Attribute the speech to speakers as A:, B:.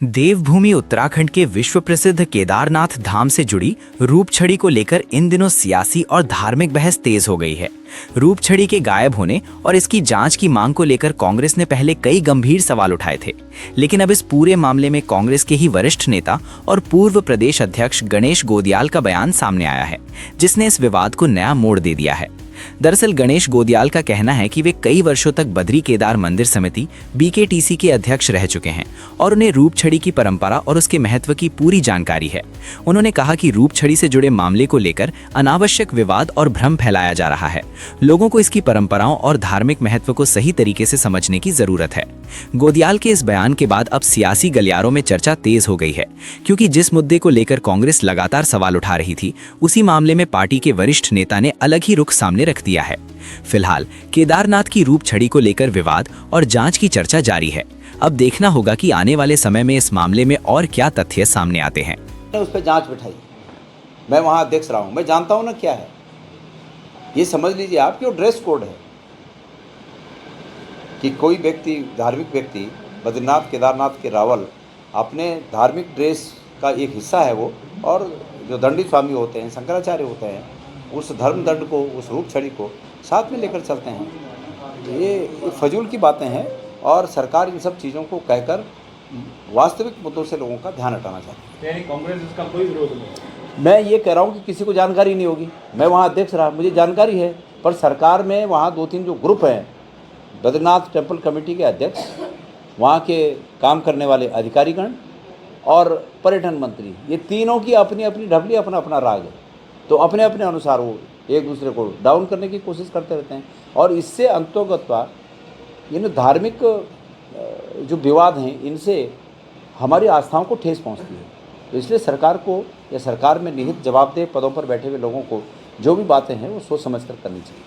A: देवभूमि उत्तराखंड के विश्व प्रसिद्ध केदारनाथ धाम से जुड़ी रूपछड़ी को लेकर इन दिनों सियासी और धार्मिक बहस तेज हो गई है। रूपछड़ी के गायब होने और इसकी जांच की मांग को लेकर कांग्रेस ने पहले कई गंभीर सवाल उठाए थे, लेकिन अब इस पूरे मामले में कांग्रेस के ही वरिष्ठ नेता और पूर्व प्रदेश अध्यक्ष गणेश गोदियाल का बयान सामने आया है, जिसने इस विवाद को नया मोड़ दे दिया है। दरअसल गणेश गोदियाल का कहना है कि वे कई वर्षों तक बद्री केदार मंदिर समिति BKTC के अध्यक्ष रह चुके हैं और उन्हें रूपछड़ी की परंपरा और उसके महत्व की पूरी जानकारी है। उन्होंने कहा कि रूपछड़ी से जुड़े मामले को लेकर अनावश्यक विवाद और भ्रम फैलाया जा रहा है। लोगों को इसकी परंपराओं और धार्मिक महत्व को सही तरीके से समझने की जरूरत है। गोदियाल के इस बयान के बाद अब सियासी गलियारों में चर्चा तेज हो गई है, क्योंकि जिस मुद्दे को लेकर कांग्रेस लगातार सवाल उठा रही थी, उसी मामले में पार्टी के वरिष्ठ नेता ने अलग ही रुख सामने रख दिया है। फिलहाल केदारनाथ की रूपछड़ी को लेकर विवाद और जांच की चर्चा जारी है। अब देखना होगा कि आने वाले समय में इस मामले में और क्या तथ्य सामने आते हैं।
B: उस पर जांच बिठाई, मैं वहां देख रहा हूं, मैं जानता हूं ना क्या है। ये समझ लीजिए आप कि वो ड्रेस कोड है कि कोई व्यक्ति, धार्मिक व्यक्ति, बद्रीनाथ केदारनाथ के रावल अपने धार्मिक ड्रेस का एक हिस्सा है वो, और जो दंडित स्वामी होते हैं, शंकराचार्य होते हैं, उस धर्म दंड को, उस रूपछड़ी को साथ में लेकर चलते हैं। ये फजूल की बातें हैं और सरकार इन सब चीज़ों को कहकर वास्तविक मुद्दों से लोगों का ध्यान हटाना चाहती है।
C: कांग्रेस इसका कोई विरोध नहीं।
B: मैं ये कह रहा हूँ कि किसी को जानकारी नहीं होगी। मैं वहाँ अध्यक्ष रहा, मुझे जानकारी है, पर सरकार में वहाँ 2-3 जो ग्रुप हैं, बद्रीनाथ टेम्पल कमेटी के अध्यक्ष, वहाँ के काम करने वाले अधिकारीगण और पर्यटन मंत्री, ये तीनों की अपनी अपनी ढबली, अपना अपना राग है। तो अपने अपने अनुसार वो एक दूसरे को डाउन करने की कोशिश करते रहते हैं, और इससे अंतोगत्वा इन धार्मिक जो विवाद हैं, इनसे हमारी आस्थाओं को ठेस पहुंचती है। तो इसलिए सरकार को, या सरकार में निहित जवाबदेह पदों पर बैठे हुए लोगों को जो भी बातें हैं वो सोच समझ कर करनी चाहिए।